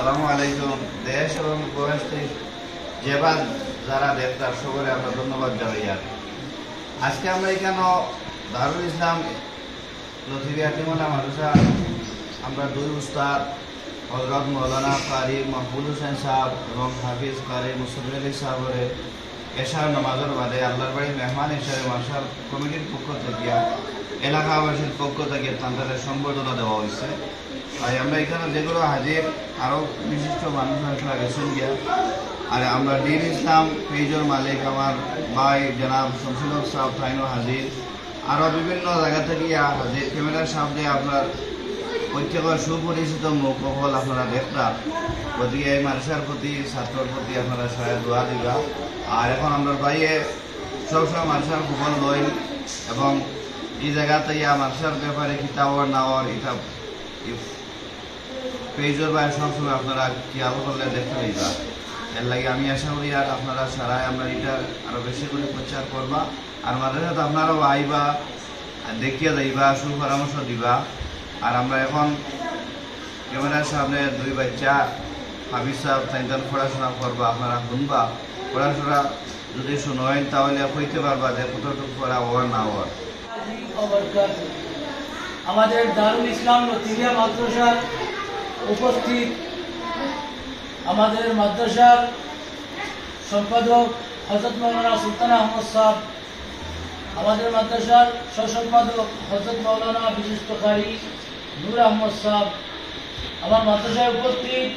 আসসালামু আলাইকুম। দেশ এবং প্রবাসী যেবার যারা দেখতার সকলে আমরা ধন্যবাদ জানাই। আজকে আমরা এখানে দারুল ইসলাম লতিফি হাকিমুল্লাহ মাদ্রাসা আমরা দুই উস্তাদ হযরত মৌলানা কারি মাহবুব হোসেন সাহেব এবং হাফিজ কারি মুসলিম আলী সাহেবের এশার নামাজের বাদে আল্লাহর বাড়ি মেহমান হিসেবে মার্শাল কমিটির পক্ষ থেকে এলাকাবাসীর পক্ষ থেকে তাদের সম্বর্ধনা দেওয়া হয়েছে। আর আমরা এখানে যেগুলো হাজির আরও বিশিষ্ট মানুষ আসলে গেছেন গিয়া। আর আমরা দিন ইসলাম পেজর মালিক আমার ভাই জনাব শমসুল হক সাহেব তাইনও হাজির, আরও বিভিন্ন জায়গা থেকে হাজির। ক্যামেরার সামনে আপনার প্রত্যেকের সুপরিচিত মুখ হল আপনারা দেখতাম। গতিকে এই মানুষের প্রতি ছাত্রর প্রতি আপনারা সহায় দোয়া দিবা। আর এখন আমরা ভাইয়ে সবসময় মানুষের খবর লই এবং এই জায়গাতে মানুষের ব্যাপারে কিতাবর নাওয়ার এটা পেজর বা সবসময় আপনারা খেয়াল করলে দেখতে পাইবা। এর লাগে আমি আশা করি আর আপনারা সারাই আমরা এটা আরো বেশি করে প্রচার করবা। আর মাঝে সাথে আপনারাও আইবা, দেখিয়ে যাইবা, সুপরামর্শ দিবা। আর আমরা এখন ক্যামেরার সামনে দুই বাচ্চা হাফিজ সাহেব তাইন পড়াশোনা করবা, আপনারা শুনবা। পড়াশোনা যদি শুনেন তাহলে হইতে পারবা যে কতটুকু পড়া হওয়ার না হওয়ার। আমাদের দারুল ইসলাম লতিফিয়া মাদ্রাসার উপস্থিত আমাদের মাদ্রাসার সম্পাদক হযরত মৌলানা সুলতান আহমদ সাহেব, আমাদের মাদ্রাসার সহ-সম্পাদক হযরত মৌলানা বিশিষ্ট কারি নূর আহমদ সাহেব, আমার মাদ্রাসায় উপস্থিত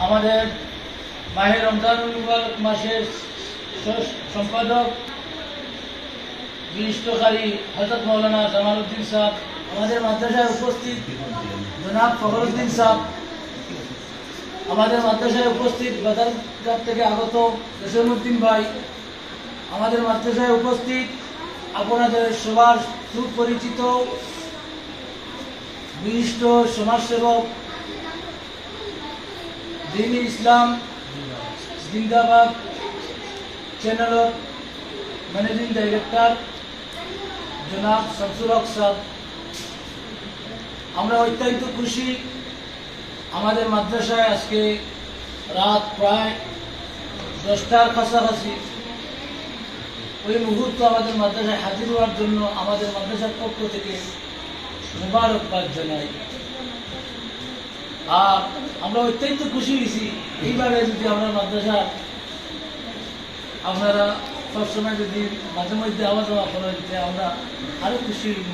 আমাদের মাহে রমজানুল মুবারক মাসের সম্পাদক বিশিষ্ট কারি হযরত মৌলানা জামালউদ্দিন সাহেব, আমাদের মাদ্রাসায় উপস্থিত জনাব ফখরুদ্দিন সাহেব, আমাদের মাদ্রাসায় উপস্থিত বাজারঘাট থেকে আগত জসিমউদ্দিন ভাই, আমাদের মাদ্রাসায় উপস্থিত আপনাদের সবার সুপরিচিত বিশিষ্ট সমাজসেবক দ্বীন ইসলাম জিন্দাবাদ চ্যানেলের ম্যানেজিং ডাইরেক্টর জনাব শমসুল হক সাহেব। আমরা অত্যন্ত খুশি আমাদের মাদ্রাসায় আজকে রাত প্রায় 10টার কাছাকাছি ওই মুহূর্ত আমাদের মাদ্রাসায় হাজির হওয়ার জন্য আমাদের মাদ্রাসার পক্ষ থেকে মুবারকবাদ জানাই। আর আমরা অত্যন্ত খুশি হয়েছি এইভাবে যদি আমরা মাদ্রাসা আপনারা সবসময় যদি মাঝে মধ্যে আওয়াজ করেন, আমরা আরো খুশি হইব।